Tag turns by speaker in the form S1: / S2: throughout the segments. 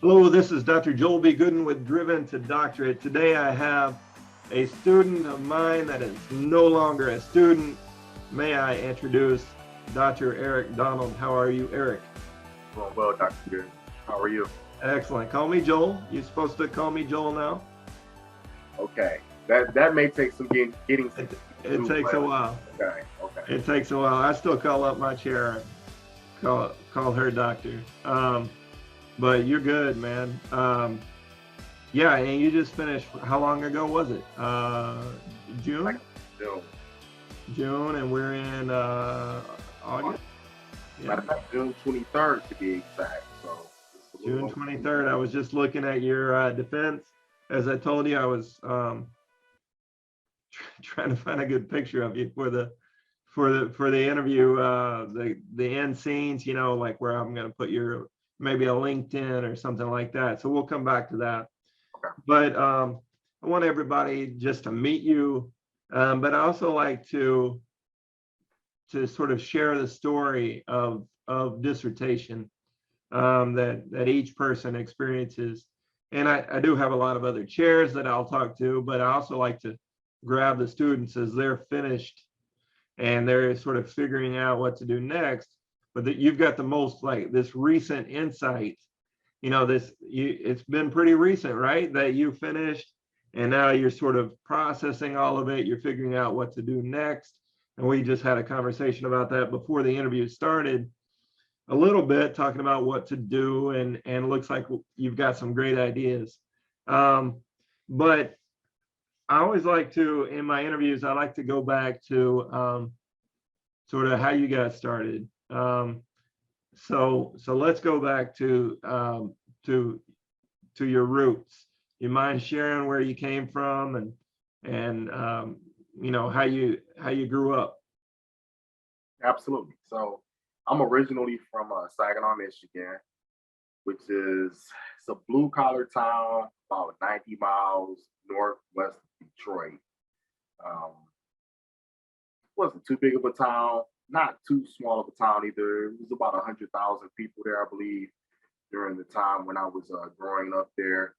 S1: Hello, this is Dr. Joel B. Goodin with Driven to Doctorate. Today I have a student of mine that is no longer a student. May I introduce Dr. Eric Donald. How are you, Eric?
S2: Doing well, Dr. Goodin. How are you?
S1: Excellent. Call me Joel. You're supposed to call me Joel now?
S2: Okay. That may take some getting
S1: It takes a while.
S2: Okay.
S1: It takes a while. I still call up my chair and call her doctor. But you're good, man. Yeah, and you just finished, how long ago was it? June? June, and we're in August?
S2: Matter of fact, June 23rd to be exact. So
S1: June 23rd. I was just looking at your defense. As I told you, I was trying to find a good picture of you for the interview, the end scenes, you know, like where I'm going to put your maybe a LinkedIn or something like that. So we'll come back to that.
S2: Okay.
S1: But I want everybody just to meet you, but I also like to sort of share the story of dissertation that each person experiences. And I do have a lot of other chairs that I'll talk to, but I also like to grab the students as they're finished and they're sort of figuring out what to do next. But that you've got the most like this recent insight, you know, it's been pretty recent, right? That you finished and now you're sort of processing all of it. You're figuring out what to do next. And we just had a conversation about that before the interview started a little bit, talking about what to do, and it looks like you've got some great ideas. But I always like to, in my interviews, I like to go back to sort of how you got started. So let's go back to your roots. You mind sharing where you came from and you know how you grew up?
S2: Absolutely. So I'm originally from Saginaw, Michigan, which is it's a blue collar town about 90 miles northwest of Detroit. Wasn't too big of a town, not too small of a town either. It was about 100,000 people there, I believe, during the time when I was growing up there.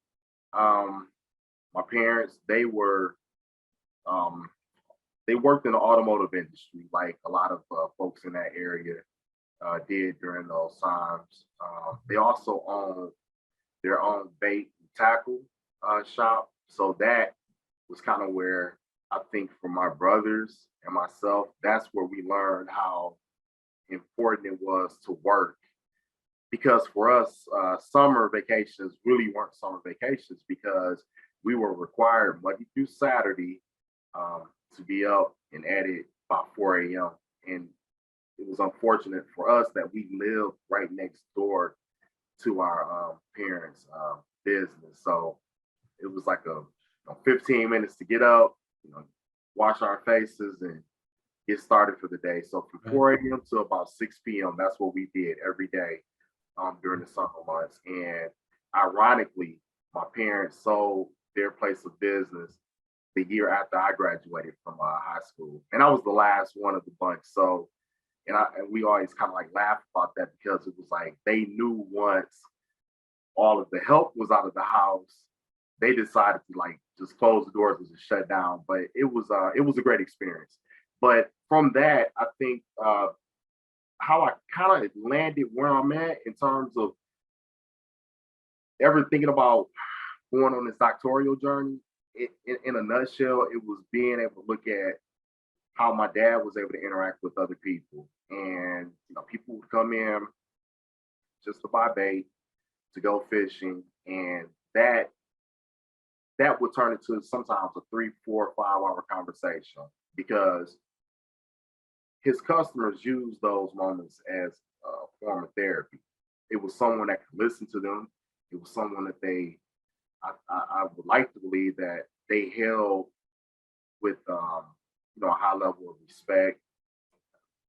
S2: My parents, they worked in the automotive industry, like a lot of folks in that area did during those times. They also owned their own bait and tackle shop, so that was kind of where I think for my brothers and myself, that's where we learned how important it was to work. Because for us, summer vacations really weren't summer vacations because we were required Monday through Saturday to be up and at it by 4 a.m. And it was unfortunate for us that we lived right next door to our parents' business. So it was like a 15 minutes to get up, wash our faces and get started for the day. So from 4 a.m. to about 6 p.m., that's what we did every day during the summer months. And ironically, my parents sold their place of business the year after I graduated from high school. And I was the last one of the bunch. So, and we always kind of like laugh about that because it was like they knew once all of the help was out of the house, they decided to like just close the doors and just shut down. But it was a great experience. But from that, I think how I kind of landed where I'm at in terms of ever thinking about going on this doctoral journey, in a nutshell, it was being able to look at how my dad was able to interact with other people. And people would come in just to buy bait, to go fishing, and that would turn into sometimes a 3, 4, 5 hour conversation because his customers use those moments as a form of therapy. It was someone that could listen to them. It was someone that I would like to believe that they held with a high level of respect.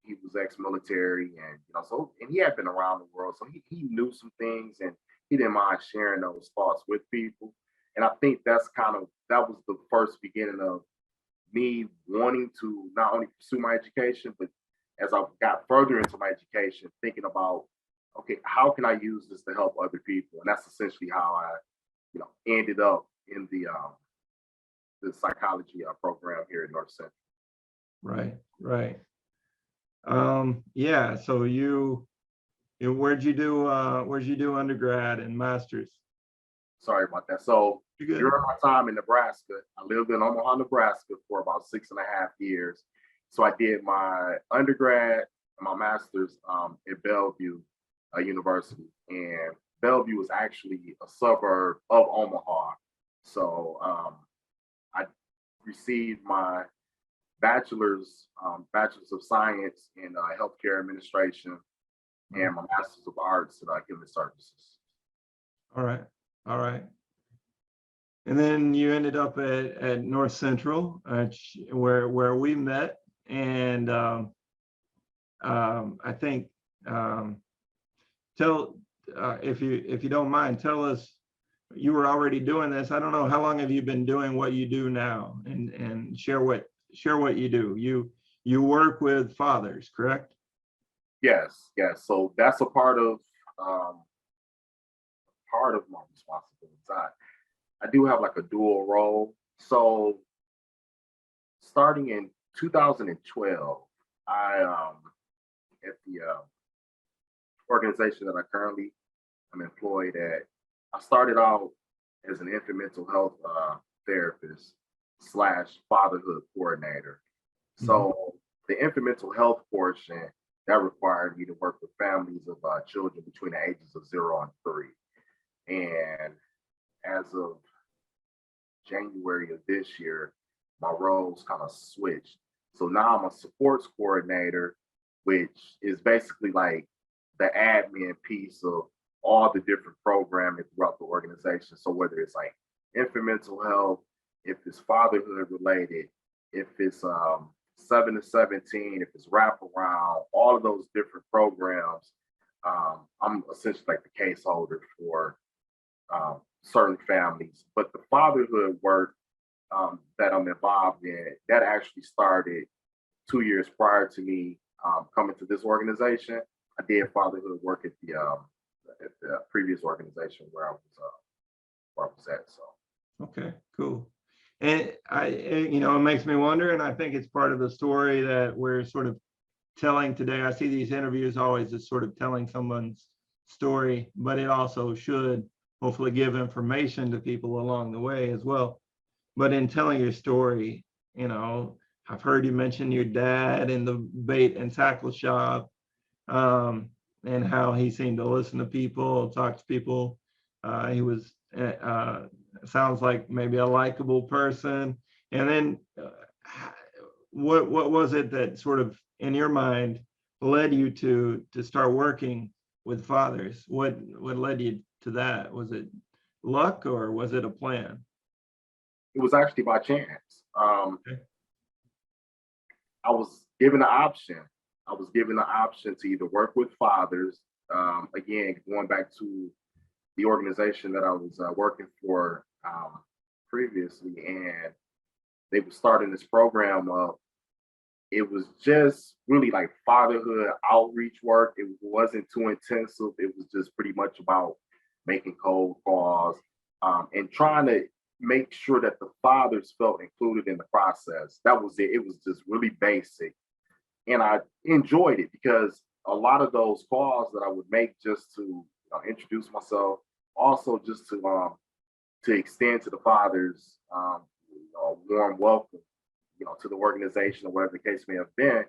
S2: He was ex-military, and he had been around the world, so he knew some things, and he didn't mind sharing those thoughts with people. And I think that was the first beginning of me wanting to not only pursue my education, but as I got further into my education, thinking about okay, how can I use this to help other people? And that's essentially how I, ended up in the psychology program here at North Central.
S1: Right, right. Yeah, so where'd you do undergrad and master's?
S2: Sorry about that. So
S1: You good?
S2: during my time in Nebraska, I lived in Omaha, Nebraska for about 6.5 years. So I did my undergrad and my master's at Bellevue University. And Bellevue is actually a suburb of Omaha. So I received my bachelor's of science in healthcare administration and my master's of arts in human services.
S1: All right, all right. And then you ended up at North Central, where we met, and I think tell if you don't mind, tell us, you were already doing this. I don't know, how long have you been doing what you do now, and share what you do. You work with fathers, correct?
S2: Yes, yes. So that's a um, part of my responsibilities. I do have like a dual role. So starting in 2012, I at the organization that I currently am employed at, I started out as an infant mental health therapist slash fatherhood coordinator.
S1: Mhm.
S2: So the infant mental health portion that required me to work with families of children between the ages of 0 and 3. And as of January of this year, my roles kind of switched. So now I'm a supports coordinator, which is basically like the admin piece of all the different programming throughout the organization. So whether it's like infant mental health, if it's fatherhood related, if it's 7 to 17, if it's wraparound, all of those different programs, I'm essentially like the case holder for certain families. But the fatherhood work that I'm involved in, that actually started 2 years prior to me coming to this organization. I did fatherhood work at the previous organization where I was at. So
S1: Okay, cool. And it makes me wonder, and I think it's part of the story that we're sort of telling today. I see these interviews always as sort of telling someone's story, but it also should hopefully give information to people along the way as well. But in telling your story, I've heard you mention your dad in the bait and tackle shop, and how he seemed to listen to people, talk to people. He was, sounds like maybe a likable person. And then what was it that sort of in your mind led you to start working with fathers? What led you to that? Was it luck, or was it a plan?
S2: it was actually by chance.
S1: Okay.
S2: I was given the option. I was given the option to either work with fathers. Again, going back to the organization that I was working for previously, and they were starting this program up. It was just really like fatherhood outreach work. It wasn't too intensive. It was just pretty much about making cold calls and trying to make sure that the fathers felt included in the process. That was it. It was just really basic. And I enjoyed it because a lot of those calls that I would make just to introduce myself, also just to extend to the fathers a warm welcome, to the organization or whatever the case may have been,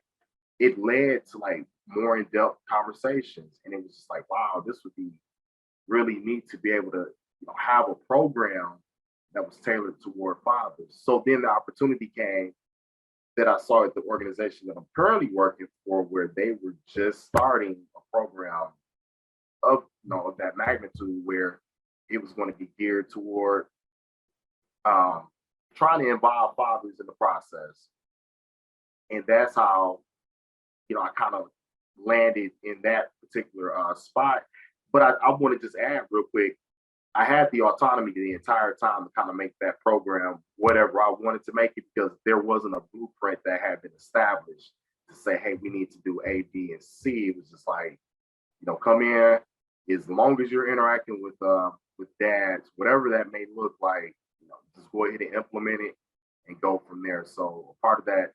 S2: it led to like more in-depth conversations. And it was just like, wow, this would be really neat to be able to, have a program that was tailored toward fathers. So then the opportunity came that I saw at the organization that I'm currently working for, where they were just starting a program of, of that magnitude, where it was going to be geared toward um, trying to involve fathers in the process. And that's how, I kind of landed in that particular spot. But I want to just add real quick, I had the autonomy the entire time to kind of make that program whatever I wanted to make it, because there wasn't a blueprint that had been established to say, hey, we need to do A, B, and C. It was just like, come in, as long as you're interacting with dads, whatever that may look like, just go ahead and implement it and go from there. So part of that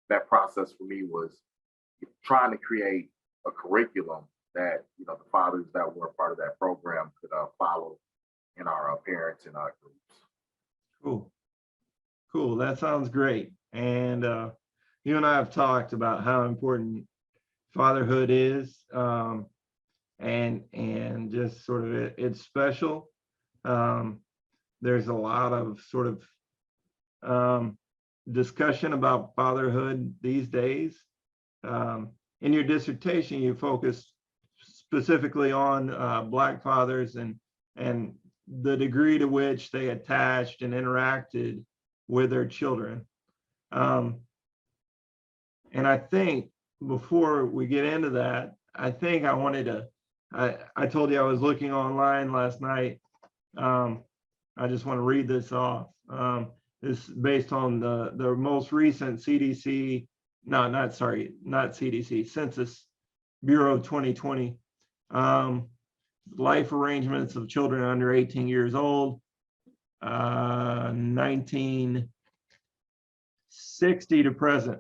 S2: that process for me was trying to create a curriculum that the fathers that were a part of that program could follow in our parents and our groups.
S1: Cool. Cool. That sounds great. And you and I have talked about how important fatherhood is, and just sort of it's special. There's a lot of sort of discussion about fatherhood these days. In your dissertation, you focus specifically on Black fathers and the degree to which they attached and interacted with their children. And I think before we get into that, I think I wanted to, I told you I was looking online last night. I just want to read this off. This is based on the most recent CDC, not CDC, Census Bureau 2020. Life arrangements of children under 18 years old, 1960 to present.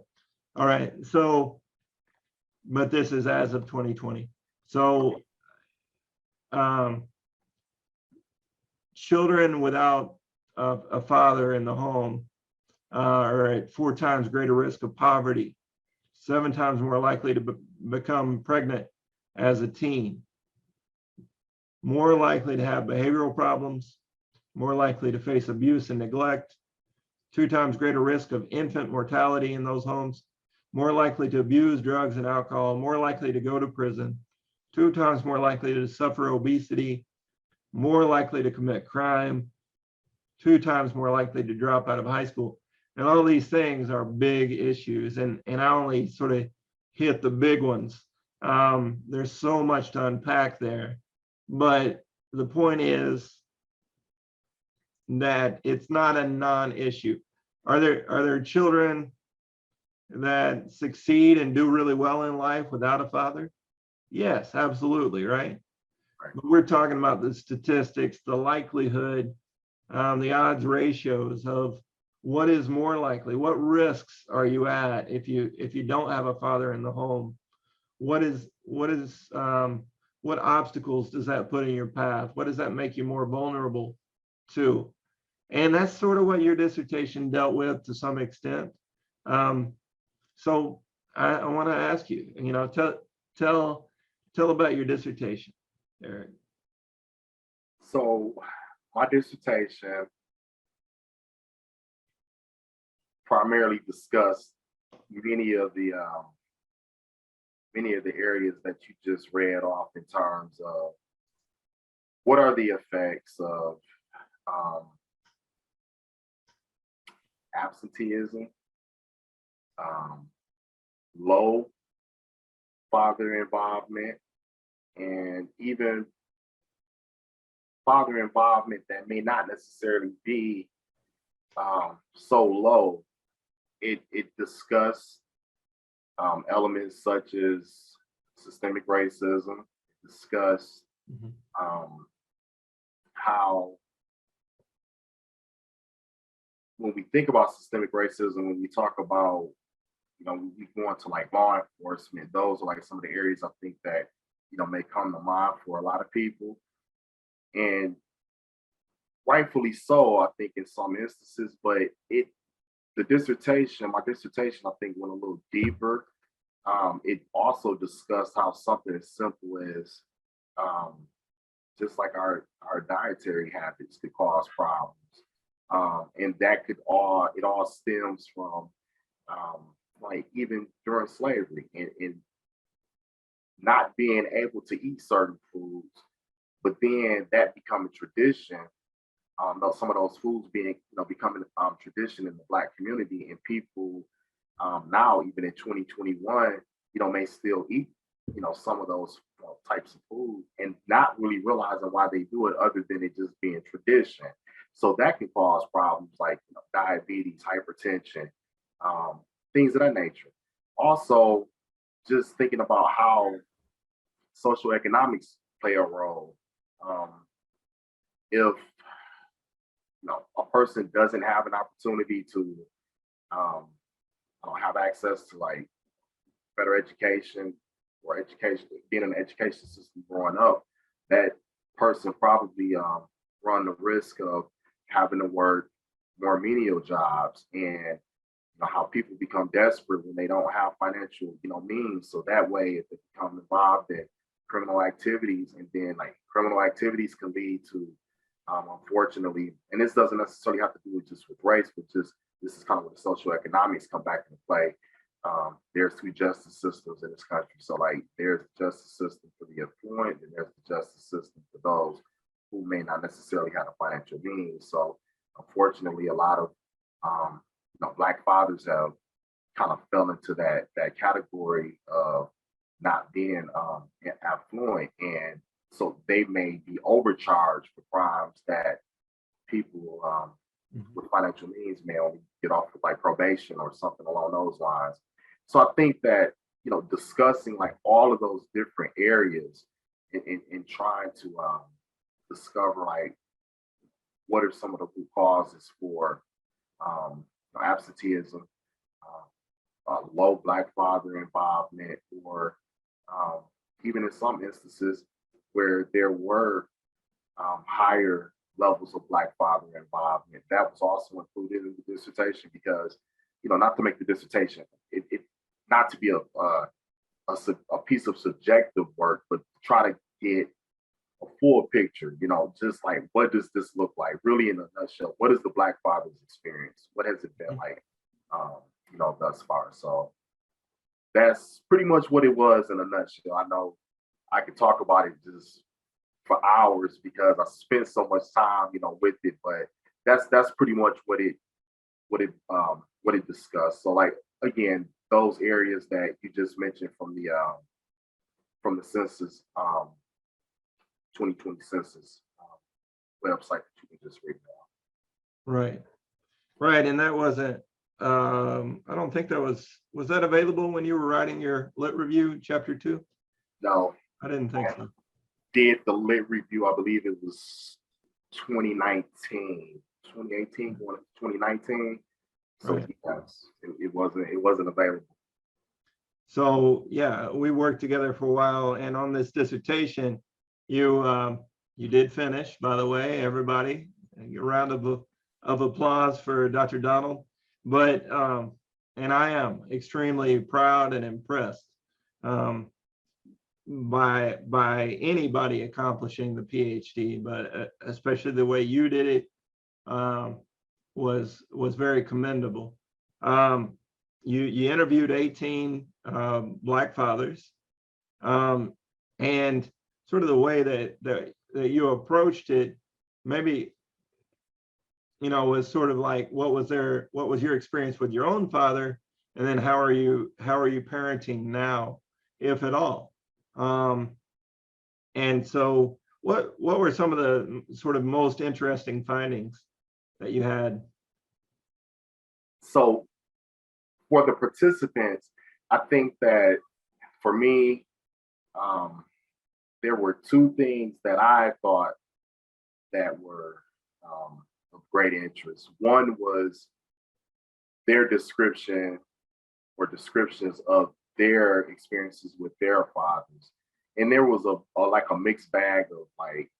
S1: All right, so, but this is as of 2020. So children without a father in the home are at 4 times greater risk of poverty, 7 times more likely to become pregnant as a teen, more likely to have behavioral problems, more likely to face abuse and neglect, 2 times greater risk of infant mortality in those homes, more likely to abuse drugs and alcohol, more likely to go to prison, 2 times more likely to suffer obesity, more likely to commit crime, 2 times more likely to drop out of high school. And all these things are big issues. And I only sort of hit the big ones. There's so much to unpack there. But the point is that it's not a non-issue. Are there children that succeed and do really well in life without a father? Yes, absolutely, right? But we're talking about the statistics, the likelihood, the odds ratios of what is more likely, what risks are you at if you don't have a father in the home? What obstacles does that put in your path? What does that make you more vulnerable to? And that's sort of what your dissertation dealt with to some extent. So I want to ask you, tell about your dissertation, Eric.
S2: So my dissertation primarily discussed many of the areas that you just read off in terms of what are the effects of absenteeism, low father involvement, and even father involvement that may not necessarily be so low. It discussed elements such as systemic racism, discussed how when we think about systemic racism, when we talk about, we go into like law enforcement, those are like some of the areas I think that, may come to mind for a lot of people. And rightfully so, I think in some instances, but my dissertation, I think went a little deeper. It also discussed how something as simple as just like our dietary habits could cause problems. And that it all stems from like even during slavery and not being able to eat certain foods, but then that becoming tradition. Some of those foods being, becoming tradition in the Black community, and people now, even in 2021, may still eat, some of those types of food and not really realizing why they do it other than it just being tradition. So that can cause problems like diabetes, hypertension, things of that nature. Also, just thinking about how social economics play a role. If a person doesn't have an opportunity to have access to like better education or education, being in the education system growing up, that person probably run the risk of having to work more menial jobs, and how people become desperate when they don't have financial means. So that way, if they become involved in criminal activities, and then like criminal activities can lead to unfortunately, and this doesn't necessarily have to do with just with race, but just this is kind of where the social economics come back into play. There's two justice systems in this country. So like there's the justice system for the affluent, and there's the justice system for those who may not necessarily have the financial means. So unfortunately, a lot of Black fathers have kind of fell into that category of not being affluent, and so they may be overcharged for crimes that people with financial means may only get off with like probation or something along those lines. So I think that discussing like all of those different areas and trying to discover like what are some of the root causes for absenteeism, low Black father involvement, or even in some instances where there were higher levels of Black father involvement. That was also included in the dissertation because, not to make the dissertation, it not to be a piece of subjective work, but try to get a full picture, just like what does this look like really in a nutshell? What is the Black father's experience? What has it been like, thus far? So that's pretty much what it was in a nutshell. I know I could talk about it just for hours because I spent so much time, with it, but that's pretty much what it discussed. So like again, those areas that you just mentioned from the census, 2020 census website that you can just read now.
S1: Right. And that wasn't, I don't think that was that available when you were writing your lit review, chapter 2?
S2: No.
S1: I didn't think so.
S2: Did the lit review, I believe it was 2019, 2018, going to 2019. So
S1: Right.
S2: yes, it wasn't available.
S1: So yeah, we worked together for a while, and on this dissertation, you did finish, by the way, everybody. A round of applause for Dr. Donald. But and I am extremely proud and impressed by anybody accomplishing the PhD, but especially the way you did it was very commendable. You interviewed 18 Black fathers, and sort of the way that you approached it, maybe was sort of like what was your experience with your own father, and then how are you parenting now, if at all? And so what were some of the sort of most interesting findings that you had?
S2: So for the participants, I think that for me, there were two things that I thought that were of great interest. One was their description or descriptions of their experiences with their fathers, and there was a mixed bag of like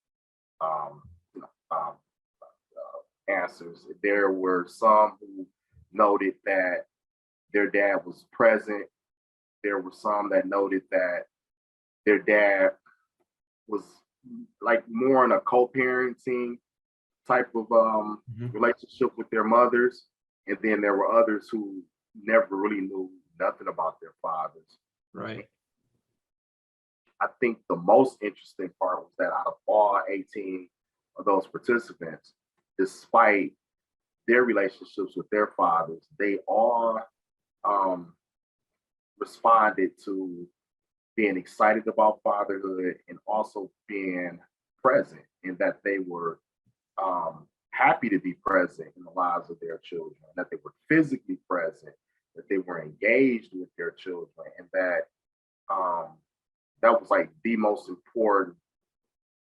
S2: answers. There were some who noted that their dad was present. There were some that noted that their dad was like more in a co-parenting type of relationship with their mothers. And then there were others who never really knew nothing about their fathers.
S1: Right.
S2: I think the most interesting part was that out of all 18 of those participants, despite their relationships with their fathers, they all responded to being excited about fatherhood and also being present, in that they were happy to be present in the lives of their children, that they were physically present, that they were engaged with their children, and that that was like the most important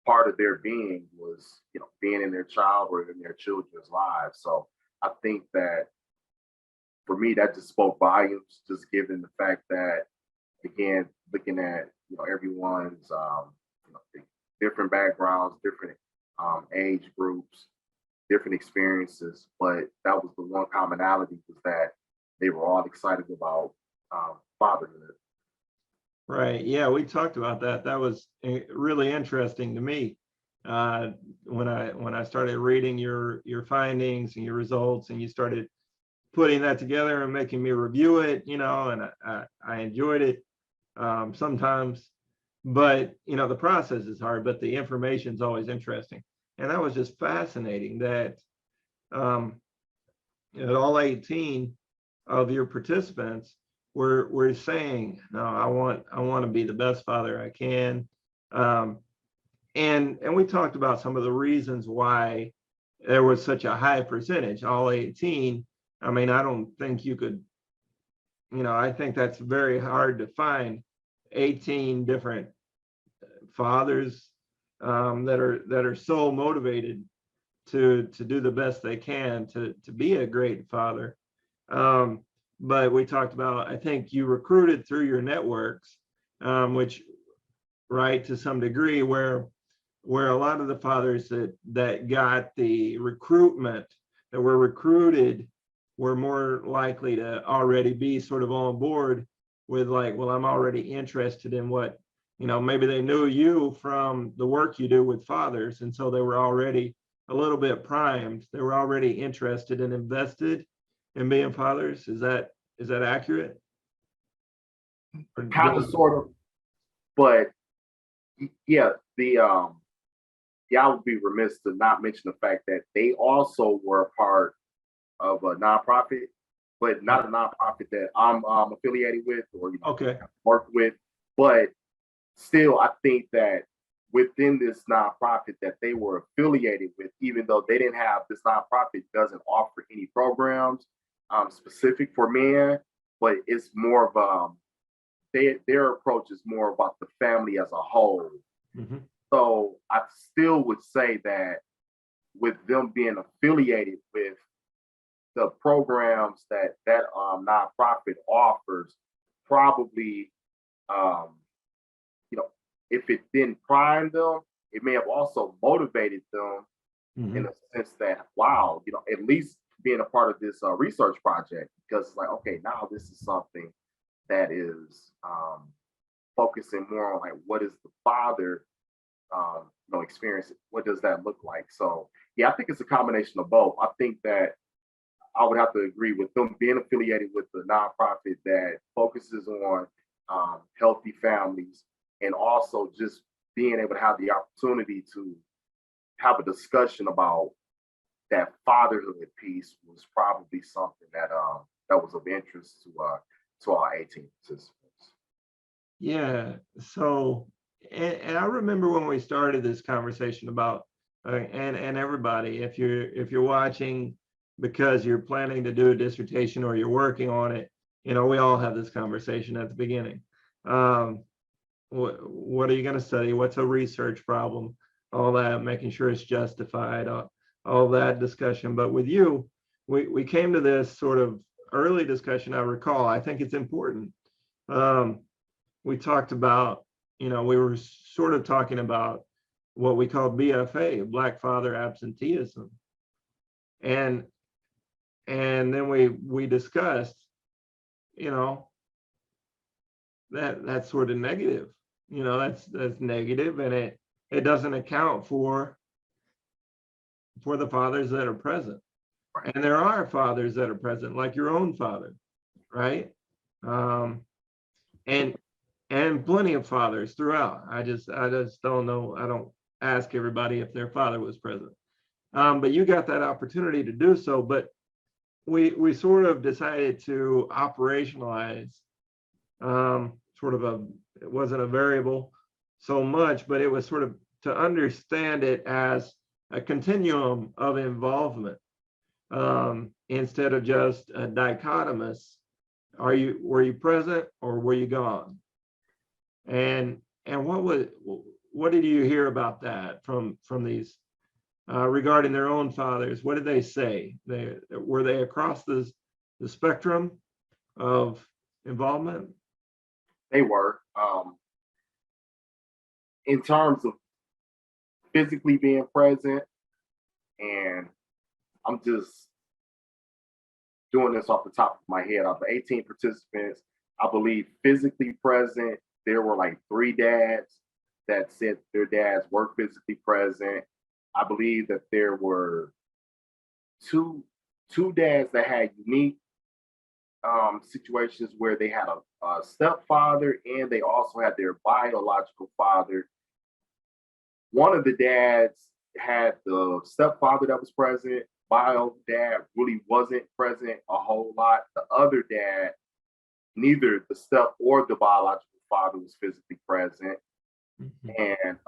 S2: part of their being was, being in their child or in their children's lives. So I think that for me, that just spoke volumes, just given the fact that, again, looking at, everyone's, different backgrounds, different age groups, different experiences, but that was the one commonality, was that they were all excited about fatherhood.
S1: Right. Yeah, we talked about that. That was really interesting to me. When I started reading your findings and your results, and you started putting that together and making me review it, and I enjoyed it sometimes, but the process is hard, but the information is always interesting. And that was just fascinating that all 18 of your participants were saying, no, I want to be the best father I can. And we talked about some of the reasons why there was such a high percentage, all 18. I mean, I don't think you could, I think that's very hard to find 18 different fathers that are so motivated to do the best they can to be a great father. But we talked about, I think you recruited through your networks, which, right, to some degree, where a lot of the fathers that got the recruitment, that were recruited, were more likely to already be sort of on board with, like, well, I'm already interested in what, maybe they knew you from the work you do with fathers. And so they were already a little bit primed. They were already interested and invested in being fathers. Is that accurate?
S2: Kind of, sort of, but yeah, I would be remiss to not mention the fact that they also were a part of a nonprofit, but not a nonprofit that I'm affiliated with or
S1: Okay.
S2: work with. But still, I think that within this nonprofit that they were affiliated with, even though they didn't have, this nonprofit doesn't offer any programs specific for men, but it's more of their approach is more about the family as a whole.
S1: Mm-hmm.
S2: So I still would say that with them being affiliated with the programs that nonprofit offers, probably, if it didn't prime them, it may have also motivated them
S1: Mm-hmm.
S2: in a sense that, wow, at least being a part of this research project, because it's like, okay, now this is something that is focusing more on, like, what is the father experience, what does that look like? So yeah, I think it's a combination of both. I think that I would have to agree with them being affiliated with the nonprofit that focuses on healthy families, and also just being able to have the opportunity to have a discussion about that fatherhood piece was probably something that was of interest to our 18 participants.
S1: Yeah. So, and I remember when we started this conversation about, and everybody, if you're watching because you're planning to do a dissertation or you're working on it, we all have this conversation at the beginning. What are you going to study? What's a research problem? All that, making sure it's justified, all that discussion. But with you, we came to this sort of early discussion. I recall, I think it's important. We talked about, we were sort of talking about what we call BFA, Black Father Absenteeism. And then we discussed, that's sort of negative. That's negative, and it doesn't account for the fathers that are present. And there are fathers that are present, like your own father, right? And plenty of fathers throughout. I just don't know. I don't ask everybody if their father was present. But you got that opportunity to do so. But we sort of decided to operationalize sort of it wasn't a variable so much, but it was sort of to understand it as a continuum of involvement, instead of just a dichotomous, were you present or were you gone? And what did you hear about that from these regarding their own fathers? What did they say? Were they across the spectrum of involvement?
S2: They were. In terms of physically being present, and I'm just doing this off the top of my head. Of the 18 participants, I believe physically present, there were like 3 dads that said their dads were physically present. I believe that there were two dads that had unique situations where they had a stepfather and they also had their biological father. One of the dads had the stepfather that was present. Bio dad really wasn't present a whole lot. The other dad, neither the step or the biological father was physically present.
S1: Mhm.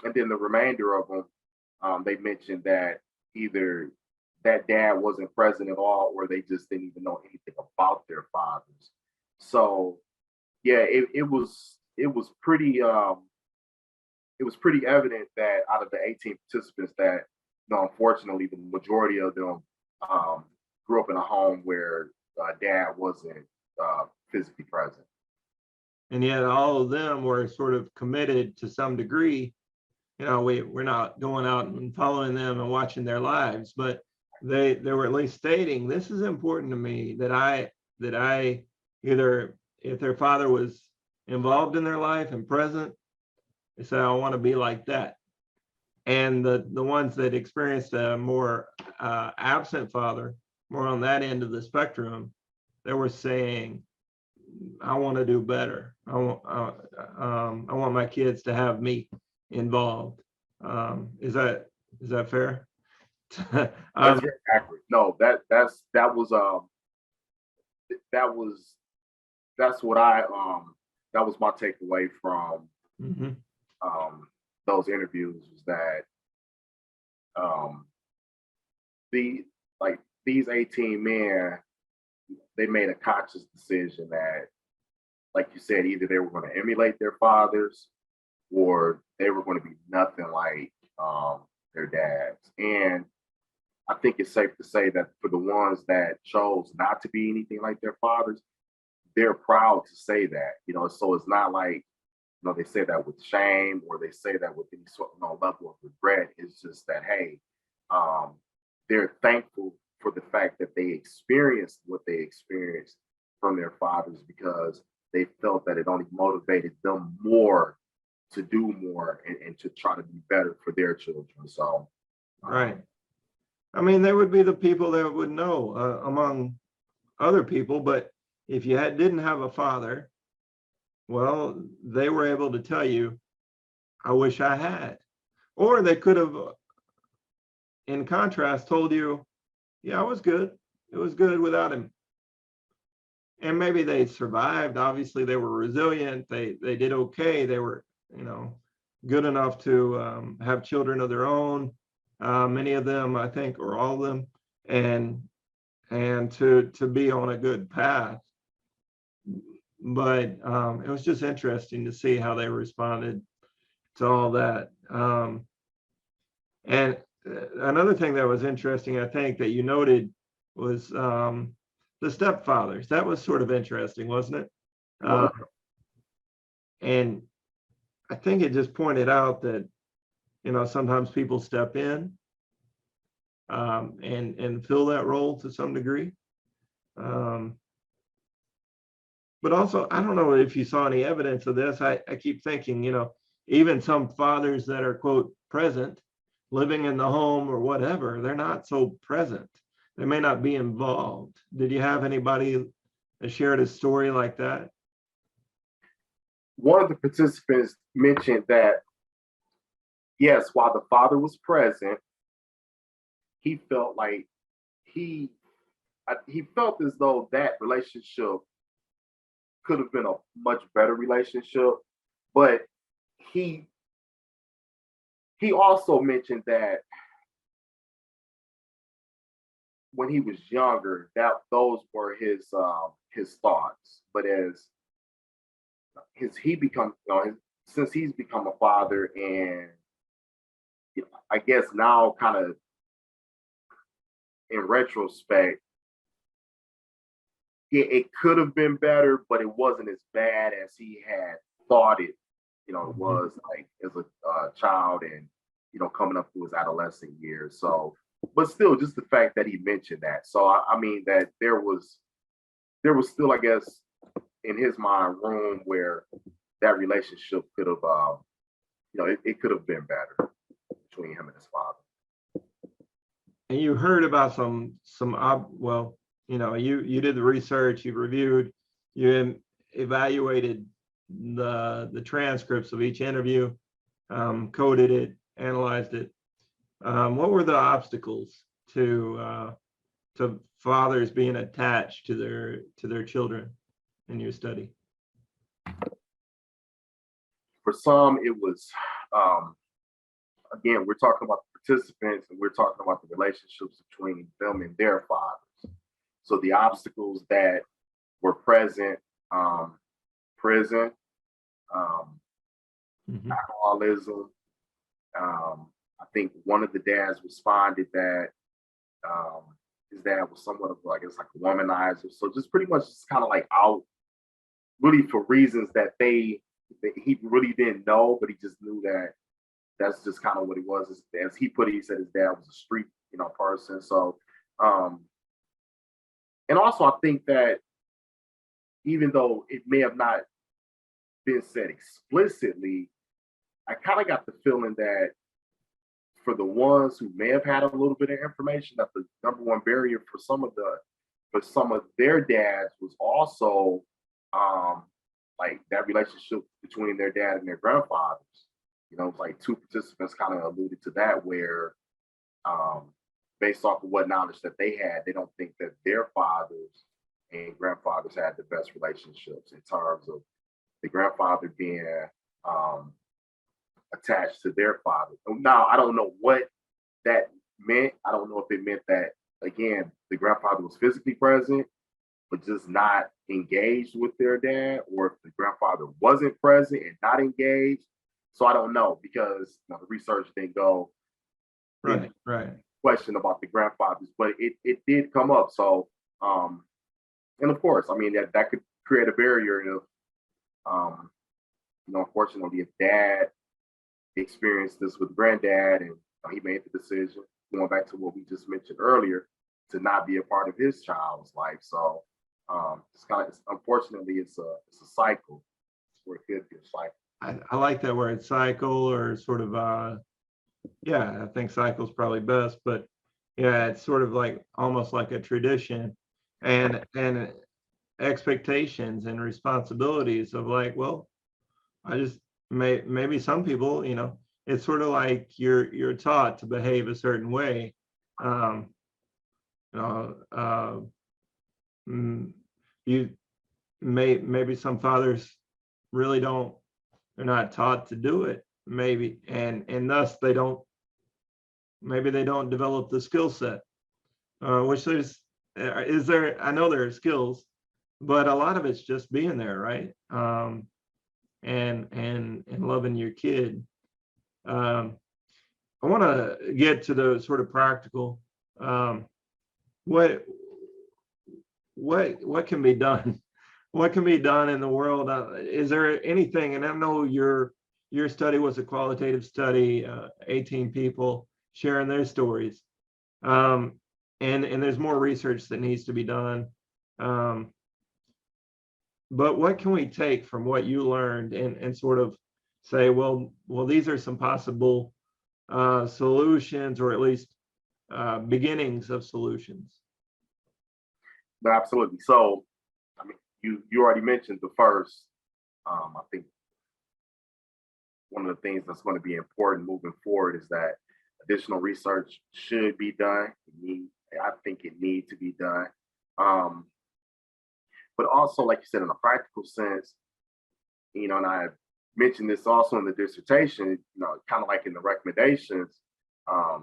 S2: And then the remainder of them, they mentioned that either that dad wasn't present at all, or they just didn't even know anything about their fathers. So yeah, it was pretty evident that out of the 18 participants that, unfortunately, the majority of them um, grew up in a home where dad wasn't physically present.
S1: And yet all of them were sort of committed to some degree. We're not going out and following them and watching their lives, but they were at least stating, this is important to me, that I either, if their father was involved in their life and present, they said, I want to be like that. And the ones that experienced a more absent father, more on that end of the spectrum, they were saying, I want to do better. I want my kids to have me involved. Is that fair?
S2: That's very accurate. No, that was that's what that was my takeaway from
S1: Mhm.
S2: um, those interviews, was that um, the like these 18 men, they made a conscious decision that, like you said, either they were going to emulate their fathers or they were going to be nothing like their dads. And I think it's safe to say that for the ones that chose not to be anything like their fathers, they're proud to say that. So it's not like, they say that with shame or they say that with any sort of level of regret. It's just that, hey, um, they're thankful for the fact that they experienced what they experienced from their fathers, because they felt that it only motivated them more to do more and to try to be better for their children. So,
S1: Right. I mean, they would be the people that would know among other people, but if you didn't have a father, well, they were able to tell you, I wish I had. Or they could have, in contrast, told you, yeah, it was good. It was good without him. And maybe they survived. Obviously, they were resilient. They did okay. They were, good enough to have children of their own. Many of them, I think, or all of them, and to be on a good path. But it was just interesting to see how they responded to all that. And another thing that was interesting, I think, that you noted was the stepfathers. That was sort of interesting, wasn't it? Uh, and I think it just pointed out that, sometimes people step in and fill that role to some degree. But also, I don't know if you saw any evidence of this. I keep thinking, even some fathers that are, quote, present, living in the home or whatever, they're not so present. They may not be involved. Did you have anybody that shared a story like that?
S2: one of the participants mentioned that, yes, while the father was present, he felt like he he felt as though that relationship could have been a much better relationship. But he he also mentioned that when he was younger, that those were his thoughts. But as since he's become a father, and I guess now kind of in retrospect, it could have been better, but it wasn't as bad as he had thought it was like as a child and coming up through his adolescent years. So, but still, just the fact that he mentioned that. So I mean that there was still, I guess, in his mind, room where that relationship could have, it could have been better between him and his father.
S1: And you heard about well, you did the research, you reviewed, you evaluated the transcripts of each interview, coded it, analyzed it. What were the obstacles to fathers being attached to their children in your study?
S2: For some, it was, again, we're talking about the participants and we're talking about the relationships between them and their fathers. So the obstacles that were present, prison, alcoholism. I think one of the dads responded that his dad was somewhat of, I guess, like a womanizer. So just pretty much just kind of like out really for reasons that he really didn't know, but he just knew that that's just kind of what he was. As he put it, he said his dad was a street, person. So, and also I think that even though it may have not been said explicitly, I kind of got the feeling that for the ones who may have had a little bit of information, that the number one barrier for some of their dads was also like that relationship between their dad and their grandfathers. Like two participants kind of alluded to that, where based off of what knowledge that they had, they don't think that their fathers and grandfathers had the best relationships, in terms of the grandfather being attached to their father. Now, I don't know what that meant. I don't know if it meant that, again, the grandfather was physically present, but just not engaged with their dad, or if the grandfather wasn't present and not engaged. So I don't know, because the research didn't go
S1: right
S2: question about the grandfathers, but it did come up. So and of course, I mean that could create a barrier if unfortunately, if dad experienced this with granddad and he made the decision, going back to what we just mentioned earlier, to not be a part of his child's life. So unfortunately, it's a cycle, where it could be a cycle.
S1: I like that word, cycle, or sort of I think cycle is probably best, but yeah, it's sort of like almost like a tradition and expectations and responsibilities of like, well, I just maybe some people, it's sort of like you're taught to behave a certain way. Maybe some fathers really they're not taught to do it, maybe, and thus they don't develop the skill set, which I know there are skills, but a lot of it's just being there, right? And loving your kid. I want to get to the sort of practical. What can be done? What can be done in the world? Is there anything? And I know your study was a qualitative study, 18 people sharing their stories, and there's more research that needs to be done. But what can we take from what you learned and sort of say, well, these are some possible solutions, or at least beginnings of solutions?
S2: No, absolutely. So, I mean, you already mentioned the first. I think one of the things that's going to be important moving forward is that additional research should be done. I think it needs to be done. But also, like you said, in a practical sense, and I mentioned this also in the dissertation, kind of like in the recommendations, a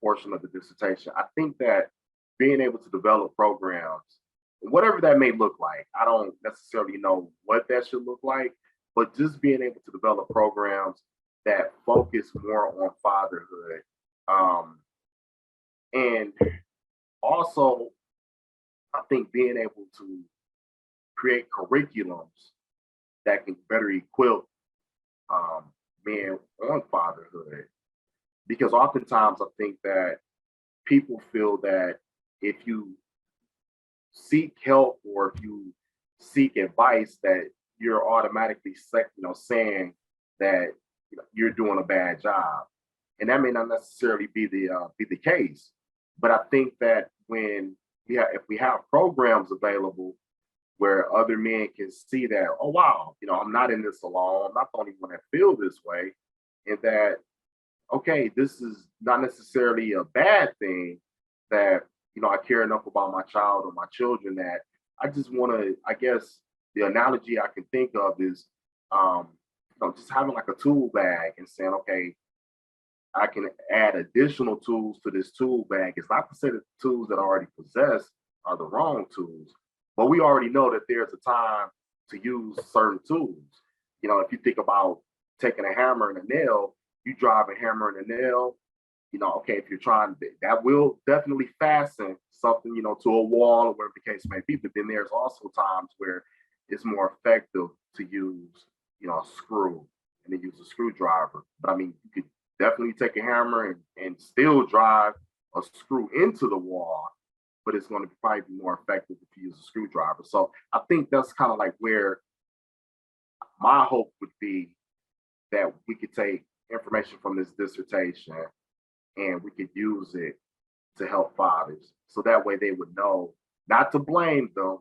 S2: portion of the dissertation, I think that being able to develop programs whatever that may look like. I don't necessarily know what that should look like, but just being able to develop programs that focus more on fatherhood. And also, I think being able to create curriculums that can better equip um, men on fatherhood. Because oftentimes I think that people feel that if you seek help or if you seek advice, that you're automatically saying that you're doing a bad job, and that may not necessarily be the case. But I think that when if we have programs available where other men can see that, oh wow, I'm not in this alone. I'm not the only one that feel this way, and that okay, this is not necessarily a bad thing, that I care enough about my child or my children that I just want to, I guess the analogy I can think of is just having like a tool bag and saying, okay, I can add additional tools to this tool bag. It's not to say that the tools that I already possess are the wrong tools, but we already know that there's a time to use certain tools. If you think about taking a hammer and a nail, you drive a hammer and a nail, okay, if you're trying, that will definitely fasten something, to a wall or whatever the case may be. But then there's also times where it's more effective to use, a screw and then use a screwdriver. But I mean, you could definitely take a hammer and still drive a screw into the wall, but it's going to probably be more effective if you use a screwdriver. So I think that's kind of like where my hope would be, that we could take information from this dissertation and we could use it to help fathers. So that way they would know not to blame them,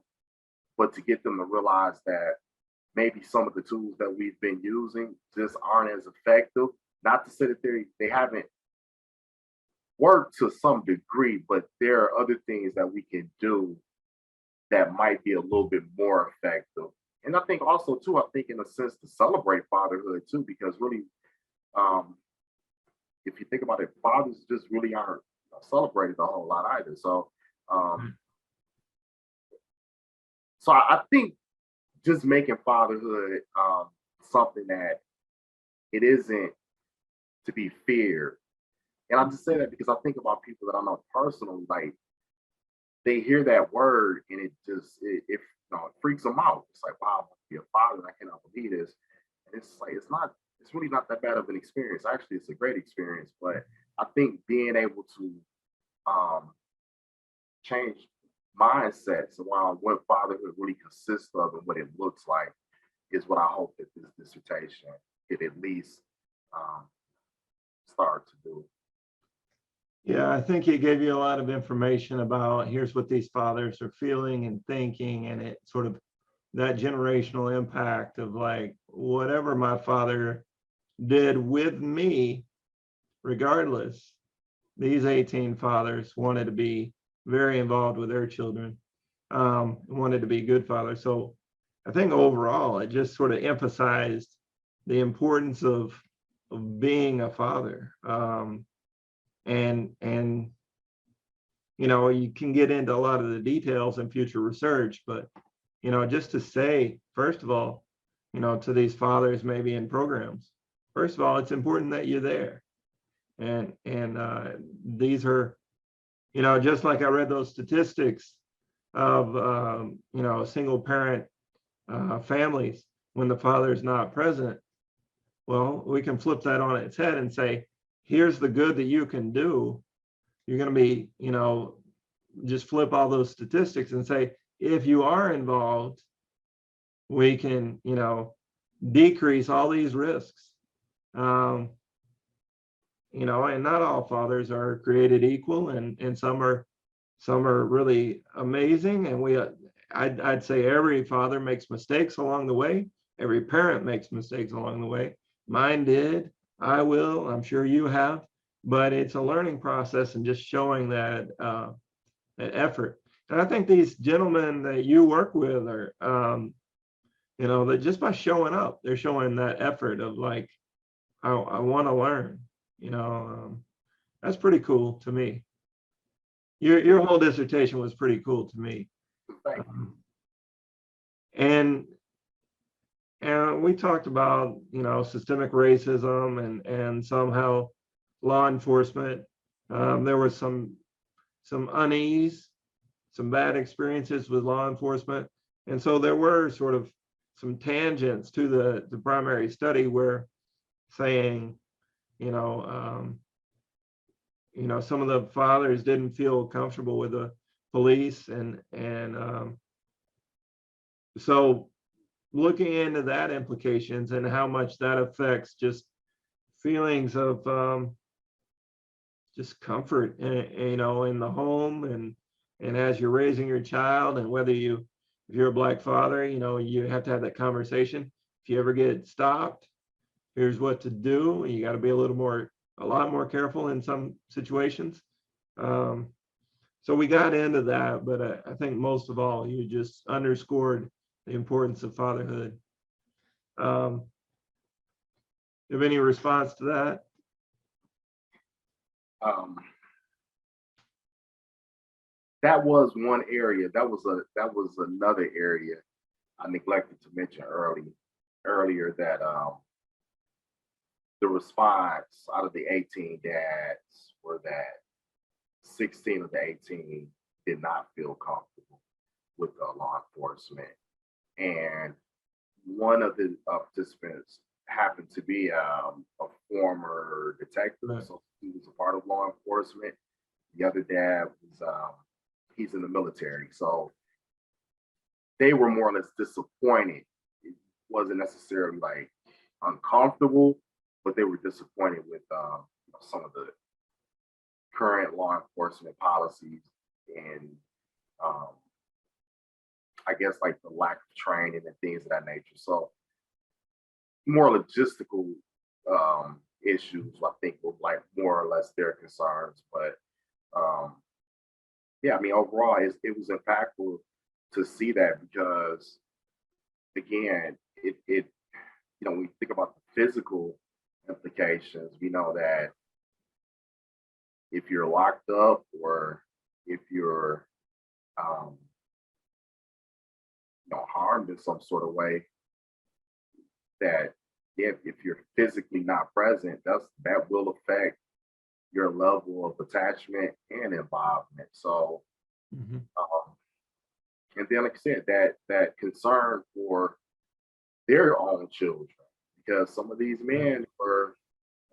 S2: but to get them to realize that maybe some of the tools that we've been using just aren't as effective. Not to say that they haven't worked to some degree, but there are other things that we can do that might be a little bit more effective. And I think also too, I think in a sense to celebrate fatherhood too, because really, if you think about it, fathers just really aren't celebrated a whole lot either. So, so I think just making fatherhood something that it isn't to be feared. And I just say that because I think about people that I know personally, like they hear that word and it freaks them out. It's like, wow, I'm gonna be a father, I cannot believe this. And it's like it's really not that bad of an experience. Actually, it's a great experience. But I think being able to change mindsets around what fatherhood really consists of and what it looks like is what I hope that this dissertation could at least start to do.
S1: Yeah, I think it gave you a lot of information about here's what these fathers are feeling and thinking, and it sort of that generational impact of like whatever my father did with me, regardless, these 18 fathers wanted to be very involved with their children, wanted to be good fathers. So I think overall, it just sort of emphasized the importance of being a father. And you can get into a lot of the details in future research, but just to say, first of all, to these fathers maybe in programs, first of all, it's important that you're there. And these are, just like I read those statistics of single parent families when the father's not present. Well, we can flip that on its head and say, here's the good that you can do. You're going to be, just flip all those statistics and say, if you are involved, we can, decrease all these risks. And not all fathers are created equal, and some are really amazing. And I'd say every father makes mistakes along the way. Every parent makes mistakes along the way. Mine did. I will. I'm sure you have. But it's a learning process and just showing that effort. And I think these gentlemen that you work with are, that just by showing up, they're showing that effort of like, I want to learn. That's pretty cool to me. Your whole dissertation was pretty cool to me.
S2: Thank you.
S1: And we talked about, systemic racism and somehow law enforcement. There was some unease, some bad experiences with law enforcement. And so there were sort of some tangents to the primary study where saying, some of the fathers didn't feel comfortable with the police and so looking into that implications and how much that affects just feelings of just comfort, in the home and as you're raising your child, and whether if you're a Black father, you have to have that conversation. If you ever get stopped, here's what to do. You got to be a lot more careful in some situations. So we got into that, but I think most of all, you just underscored the importance of fatherhood. You have any response to that?
S2: That was one area. That was another area I neglected to mention earlier that the response out of the 18 dads were that 16 of the 18 did not feel comfortable with law enforcement. And one of the participants happened to be a former detective,
S1: Right.
S2: so he was a part of law enforcement. The other dad was he's in the military, so they were more or less disappointed. It wasn't necessarily like uncomfortable, but they were disappointed with some of the current law enforcement policies and I guess like the lack of training and things of that nature. So more logistical issues, I think, were like more or less their concerns. But yeah, I mean, overall, it was impactful to see that because, again, it when we think about the physical implications, we know that if you're locked up or if you're harmed in some sort of way, that if you're physically not present, that will affect your level of attachment and involvement. So,
S1: Mhm.
S2: And then, like I said, that concern for their own children, because some of these men were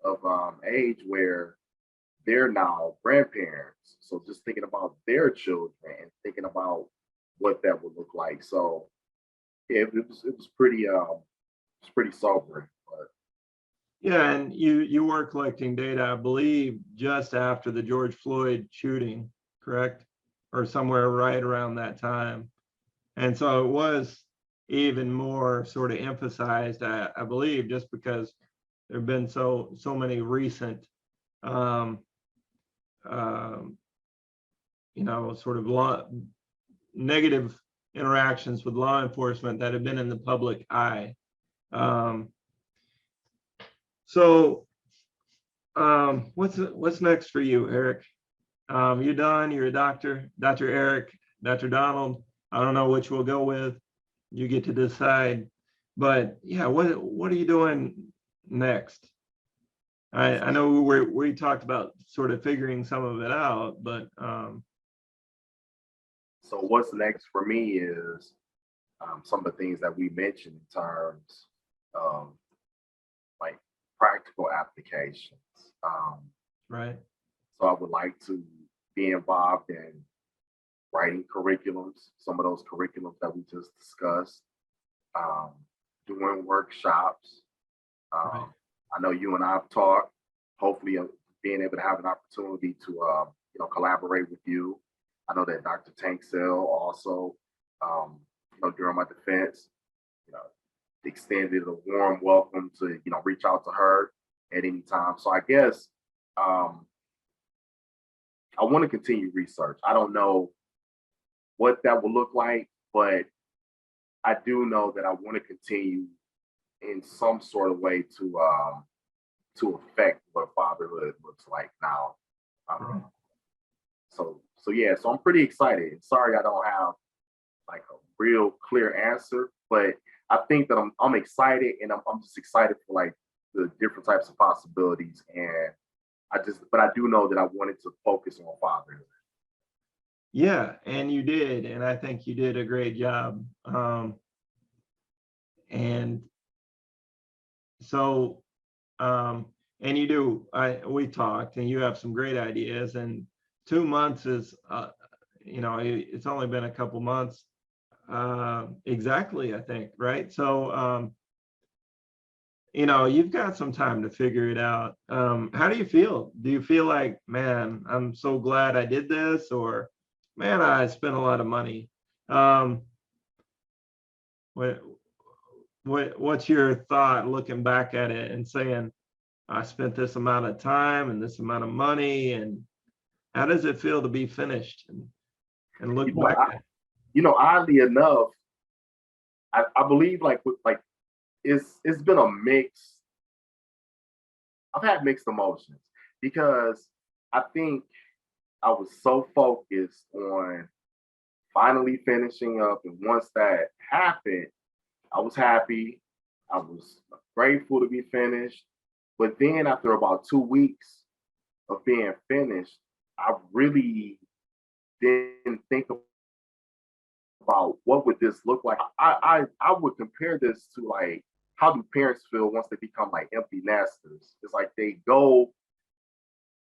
S2: of age where they're now grandparents. So just thinking about their children and thinking about what that would look like. So yeah, it was pretty sobering. But
S1: Yeah, and you were collecting data, I believe, just after the George Floyd shooting, correct? Or somewhere right around that time. And so it was even more sort of emphasized, I believe, just because there have been so many recent um, um, sort of negative interactions with law enforcement that have been in the public eye. So what's next for you, Eric? You're done, you're a doctor, Dr. Eric, Dr. Donald. I don't know which we'll go with. You get to decide. But yeah, what are you doing next? I know we talked about sort of figuring some of it out, but
S2: so what's next for me is some of the things that we mentioned in terms of like practical applications.
S1: right.
S2: So I would like to be involved in writing curriculums, some of those curriculums that we just discussed, um, doing workshops.
S1: Right.
S2: I know you and I have talked, hopefully being able to have an opportunity to collaborate with you. I know that Dr. Tanksell also, during my defense, you know, extended a warm welcome to, reach out to her at any time. So I guess I want to continue research. I don't know what that will look like, but I do know that I want to continue in some sort of way to affect what fatherhood looks like now.
S1: Right.
S2: So yeah, so I'm pretty excited. Sorry I don't have like a real clear answer, but I think that I'm excited, and I'm just excited for like the different types of possibilities. And but I do know that I wanted to focus on fatherhood.
S1: Yeah, and you did, and I think you did a great job. And so, and you do. We talked, and you have some great ideas. And 2 months is, it's only been a couple months, exactly, I think, right? So, you've got some time to figure it out. How do you feel? Do you feel like, man, I'm so glad I did this, or man, I spent a lot of money? Um, what what's your thought looking back at it and saying, I spent this amount of time and this amount of money, and how does it feel to be finished and look
S2: You know,
S1: back
S2: I,
S1: at it?
S2: oddly enough, I believe it's been a mix. I've had mixed emotions because I think I was so focused on finally finishing up, and once that happened, I was happy. I was grateful to be finished. But then after about 2 weeks of being finished, I really didn't think about what would this look like. I would compare this to like how do parents feel once they become like empty nesters. It's like they go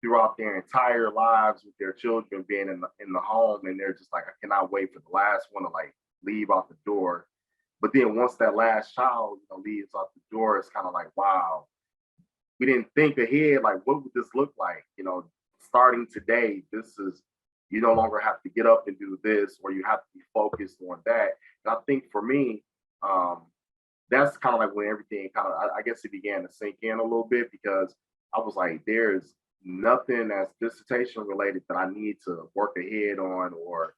S2: throughout their entire lives with their children being in the home, and they're just like, I cannot wait for the last one to like leave out the door. But then once that last child, leaves out the door, it's kind of like, wow, we didn't think ahead. Like, what would this look like? Starting today, this is, you no longer have to get up and do this, or you have to be focused on that. And I think for me, that's kind of like when everything kind of, I guess it began to sink in a little bit, because I was like, there's nothing that's dissertation related that I need to work ahead on, or,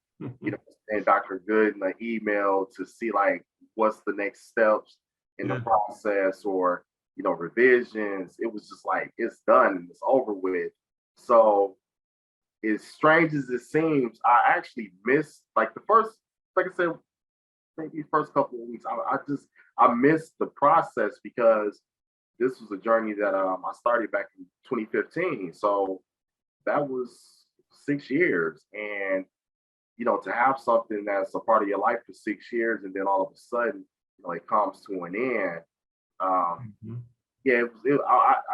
S2: send Dr. Goodin an email to see like what's the next steps in the
S1: Yeah.
S2: process, or, revisions. It was just like, it's done, it's over with. So as strange as it seems, I actually missed like the first, like I said, maybe first couple of weeks. I missed the process because this was a journey that I started back in 2015. So that was 6 years, and to have something that's a part of your life for 6 years, and then all of a sudden, it comes to an end. Um,
S1: Mhm.
S2: yeah,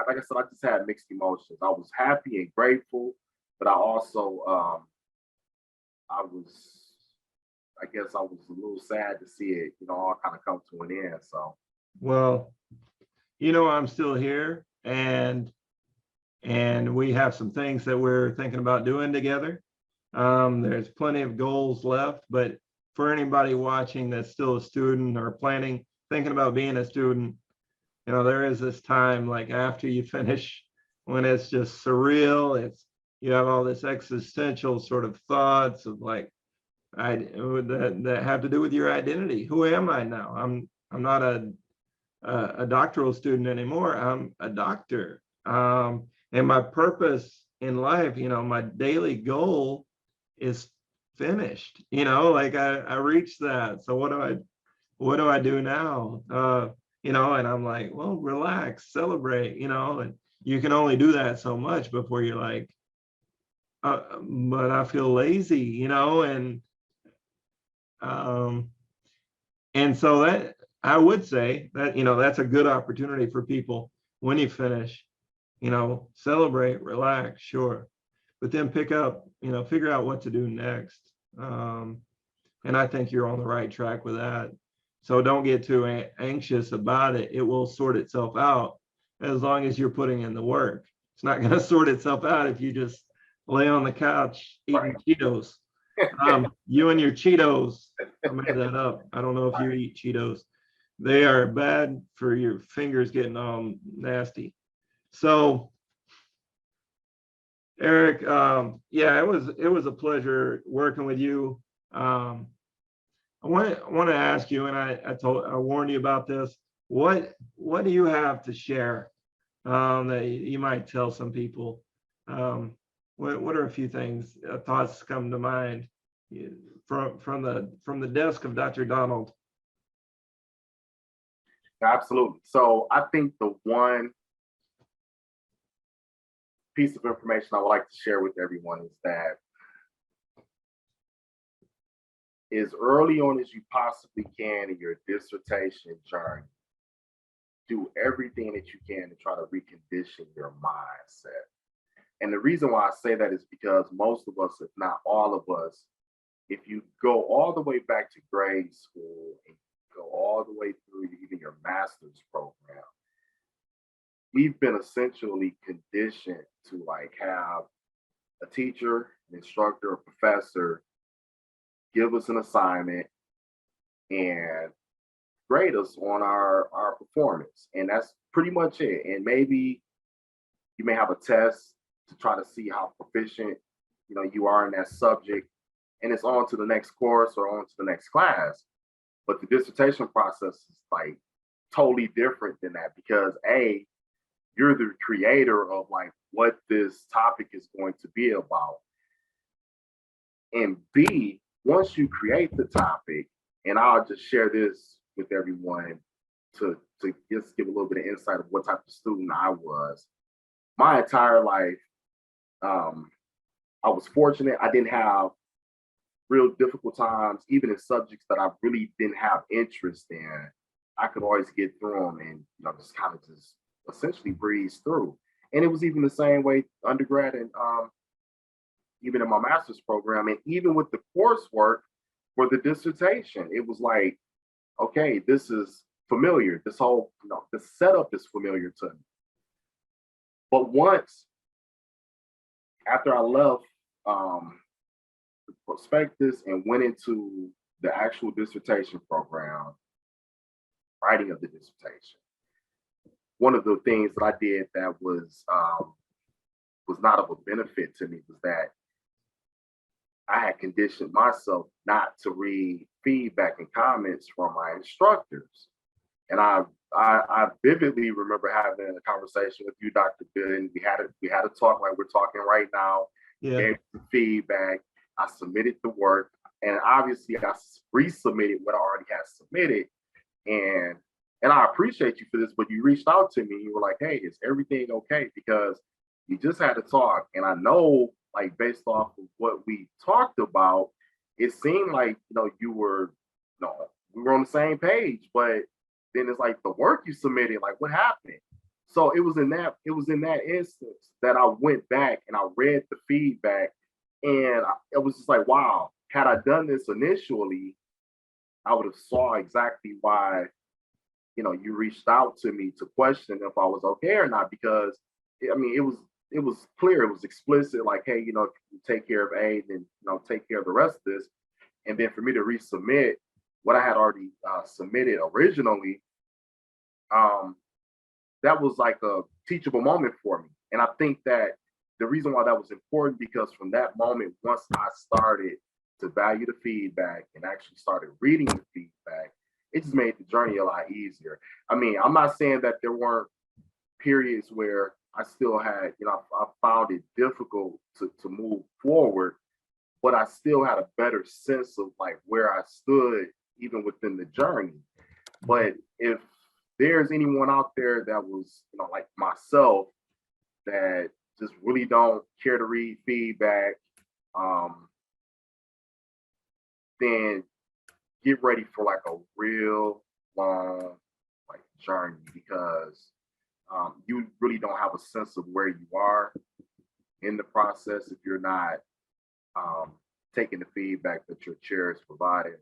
S2: like I said, I just had mixed emotions. I was happy and grateful, but I also, I was, I guess I was a little sad to see it, all kind of come to an end. So,
S1: Well, I'm still here, and we have some things that we're thinking about doing together. There's plenty of goals left, but for anybody watching that's still a student or thinking about being a student, there is this time like after you finish when it's just surreal. You have all this existential sort of thoughts of like, that have to do with your identity. Who am I now? I'm not a doctoral student anymore. I'm a doctor. And my purpose in life, my daily goal is finished. Like I reached that. So what do I do now? And I'm like, well, relax, celebrate, and you can only do that so much before you're like, but I feel lazy, um, and so that I would say that, that's a good opportunity for people when you finish, celebrate, relax, sure, but then pick up, figure out what to do next. And I think you're on the right track with that. So don't get too anxious about it. It will sort itself out as long as you're putting in the work. It's not going to sort itself out if you just lay on the couch eating
S2: right.
S1: Cheetos. You and your Cheetos, I made that up. I don't know if you eat Cheetos. They are bad for your fingers getting all nasty. So, Eric, yeah, it was a pleasure working with you. I want to ask you, and I warned you about this. What do you have to share, that you might tell some people? What are a few things, thoughts come to mind? from the desk of Dr. Donald.
S2: Absolutely. So I think the one piece of information I would like to share with everyone is that as early on as you possibly can in your dissertation journey, do everything that you can to try to recondition your mindset. And the reason why I say that is because most of us, if not all of us, if you go all the way back to grade school and go all the way through even your master's program, we've been essentially conditioned to like have a teacher, an instructor, a professor give us an assignment and grade us on our performance. And that's pretty much it. And maybe you may have a test to try to see how proficient you are in that subject, and it's on to the next course or on to the next class. But the dissertation process is like totally different than that because A, you're the creator of like what this topic is going to be about. And B, once you create the topic, and I'll just share this with everyone to just give a little bit of insight of what type of student I was. My entire life, I was fortunate. I didn't have real difficult times, even in subjects that I really didn't have interest in. I could always get through them and just kind of just essentially breeze through. And it was even the same way undergrad and even in my master's program, and even with the coursework for the dissertation, it was like, okay, this is familiar. This whole, the setup is familiar to me. But once, after I left the prospectus and went into the actual dissertation program, writing of the dissertation, one of the things that I did that was not of a benefit to me was that I had conditioned myself not to read feedback and comments from my instructors. And I vividly remember having a conversation with you, Dr. Goodin. We had a talk like we're talking right now.
S1: Yeah.
S2: Gave feedback. I submitted the work, and obviously I resubmitted what I already had submitted. And I appreciate you for this, but you reached out to me. You were like, "Hey, is everything okay?" Because you just had a talk, and I know, like based off of what we talked about, it seemed like you were, we were on the same page, but then it's like the work you submitted, like what happened? So it was in that instance that I went back and I read the feedback, and it was just like, wow, had I done this initially, I would have saw exactly why you reached out to me to question if I was okay or not, because I mean it was clear, it was explicit, like, hey, take care of A, then take care of the rest of this. And then for me to resubmit what I had already submitted originally, that was like a teachable moment for me. And I think that the reason why that was important, because from that moment, once I started to value the feedback and actually started reading the feedback, it just made the journey a lot easier. I mean, I'm not saying that there weren't periods where I still had, I found it difficult to move forward, but I still had a better sense of like where I stood even within the journey. But if there's anyone out there that was, like myself, that just really don't care to read feedback, then get ready for like a real long like journey, because you really don't have a sense of where you are in the process if you're not taking the feedback that your chair is providing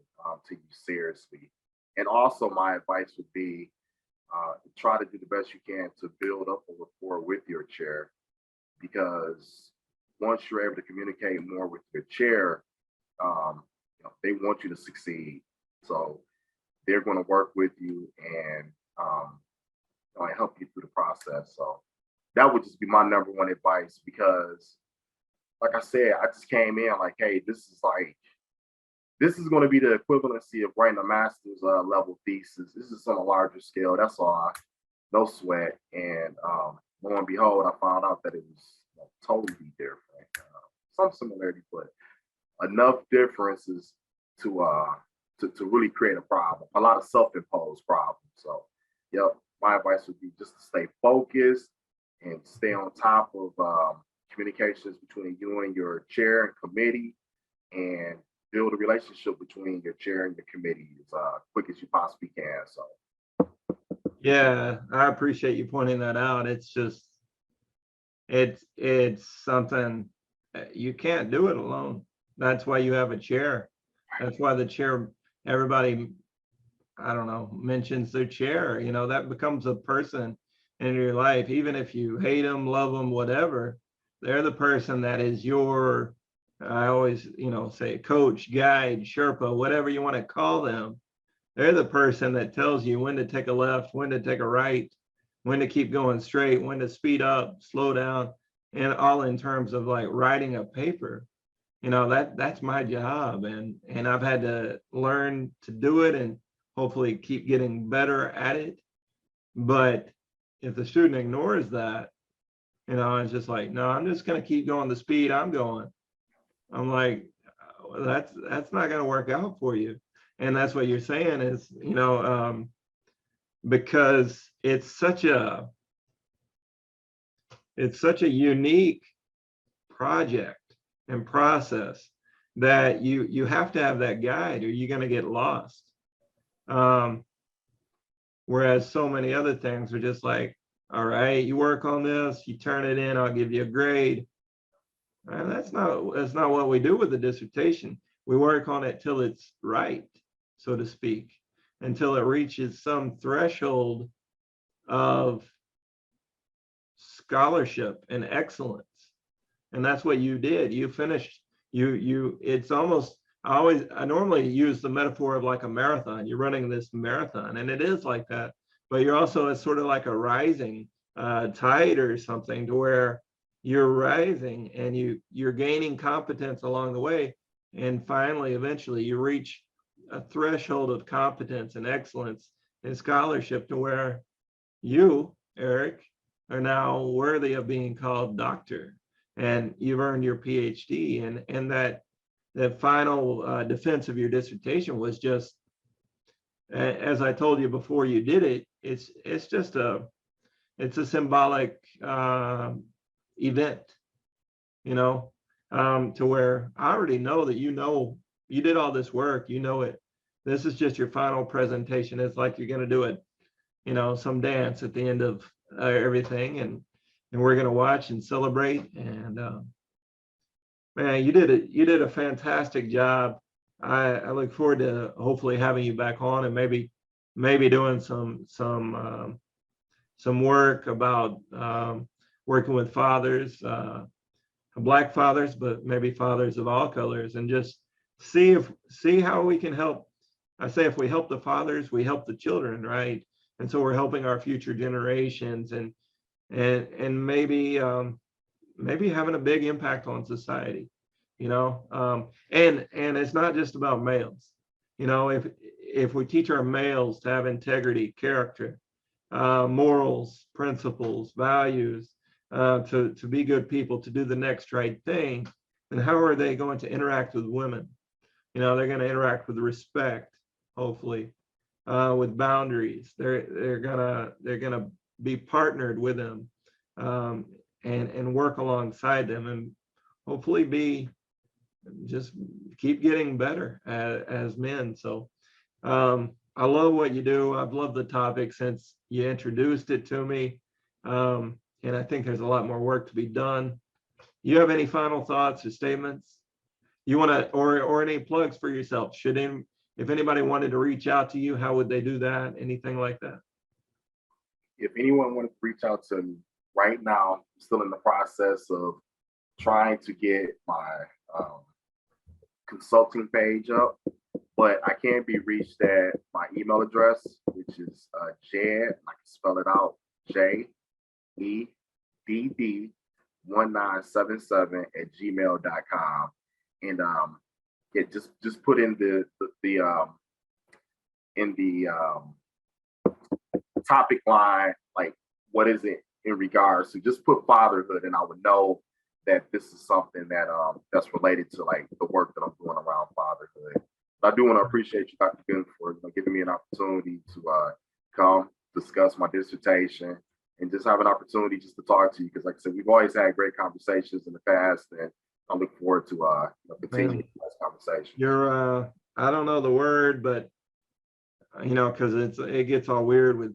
S2: to you seriously. And also, my advice would be try to do the best you can to build up a rapport with your chair, because once you're able to communicate more with your chair, they want you to succeed. So they're going to work with you and help you through the process. So that would just be my number one advice, because like I said, I just came in like, hey, this is going to be the equivalency of writing a master's level thesis. This is on a larger scale. That's all. No sweat. And lo and behold, I found out that it was totally different. Some similarity, but enough differences to really create a problem, a lot of self-imposed problems. So, yep, my advice would be just to stay focused and stay on top of communications between you and your chair and committee, and build a relationship between your chair and your committee as quick as you possibly can. So,
S1: Yeah, I appreciate you pointing that out. It's just, it's something you can't do it alone. That's why you have a chair. That's why the chair, everybody, I don't know, mentions their chair. You know, that becomes a person in your life. Even if you hate them, love them, whatever, they're the person that is your, I always, you know, say coach, guide, Sherpa, whatever you want to call them. They're the person that tells you when to take a left, when to take a right, when to keep going straight, when to speed up, slow down, and all in terms of like writing a paper. You know, that's my job, and I've had to learn to do it and hopefully keep getting better at it. But if the student ignores that, you know, it's just like, no, I'm just going to keep going the speed I'm going. I'm like, that's not going to work out for you. And that's what you're saying is, you know, because it's such a unique project and process that you have to have that guide or you're going to get lost. Whereas so many other things are just like, all right, you work on this, you turn it in, I'll give you a grade. And that's not what we do with the dissertation. We work on it till it's right, so to speak, until it reaches some threshold of scholarship and excellence. And that's what you did. You finished, it's almost, I normally use the metaphor of like a marathon. You're running this marathon, and it is like that, but you're also, it's sort of like a rising tide or something, to where you're rising and you're gaining competence along the way. And finally, eventually you reach a threshold of competence and excellence and scholarship to where you, Eric, are now worthy of being called doctor, and you've earned your PhD. And that the final defense of your dissertation was just, as I told you before you did it, it's just it's a symbolic event, you know, to where I already know that, you know, you did all this work, you know it. This is just your final presentation. It's like you're going to do it, you know, some dance at the end of everything, and we're going to watch and celebrate. And man, you did a fantastic job. I look forward to hopefully having you back on, and maybe doing some work about working with fathers, Black fathers, but maybe fathers of all colors, and just see how we can help. I say if we help the fathers, we help the children, right? And so we're helping our future generations, and maybe maybe having a big impact on society, you know. And it's not just about males, you know. If we teach our males to have integrity, character, morals, principles, values, to be good people, to do the next right thing, then how are they going to interact with women? You know, they're going to interact with respect, hopefully, with boundaries. They're gonna be partnered with them, and work alongside them, and hopefully just keep getting better as men. So I love what you do. I've loved the topic since you introduced it to me, and I think there's a lot more work to be done. You have any final thoughts or statements you want to, or any plugs for yourself? If anybody wanted to reach out to you, how would they do that? Anything like that?
S2: if anyone wanted to reach out to me right now, I'm still in the process of trying to get my consulting page up, but I can be reached at my email address, which is Jed, I can spell it out, JEDD1977 at gmail.com. And yeah, just put in the topic line, like what is it in regards to, just put fatherhood, and I would know that this is something that that's related to like the work that I'm doing around fatherhood. I do want to appreciate you, Dr. Goodin, for giving me an opportunity to come discuss my dissertation and just have an opportunity just to talk to you. Because like I said, we've always had great conversations in the past, and I look forward to continuing this conversation.
S1: You're I don't know the word, but because it gets all weird with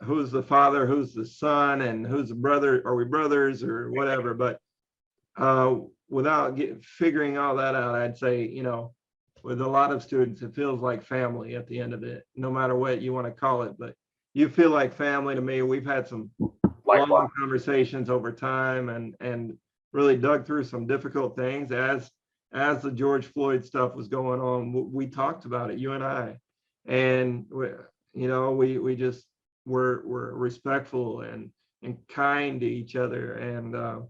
S1: who's the father, who's the son, and who's the brother. Are we brothers or whatever? But without figuring all that out, I'd say, with a lot of students, it feels like family at the end of it, no matter what you want to call it. But you feel like family to me. We've had some long conversations over time and really dug through some difficult things as the George Floyd stuff was going on. We talked about it, you and I, and we just were respectful and kind to each other. And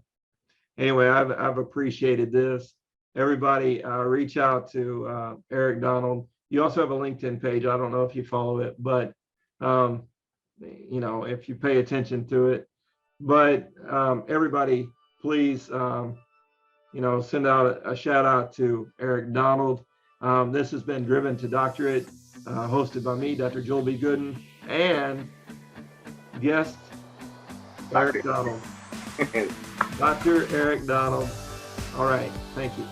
S1: anyway, I've appreciated this. Everybody, reach out to Eric Donald. You also have a LinkedIn page. I don't know if you follow it, but if you pay attention to it. But everybody, please, send out a shout out to Eric Donald. This has been Driven to Doctorate, hosted by me, Dr. Joel B. Goodin, and guest Eric Donald. Dr. Eric Donald. All right. Thank you.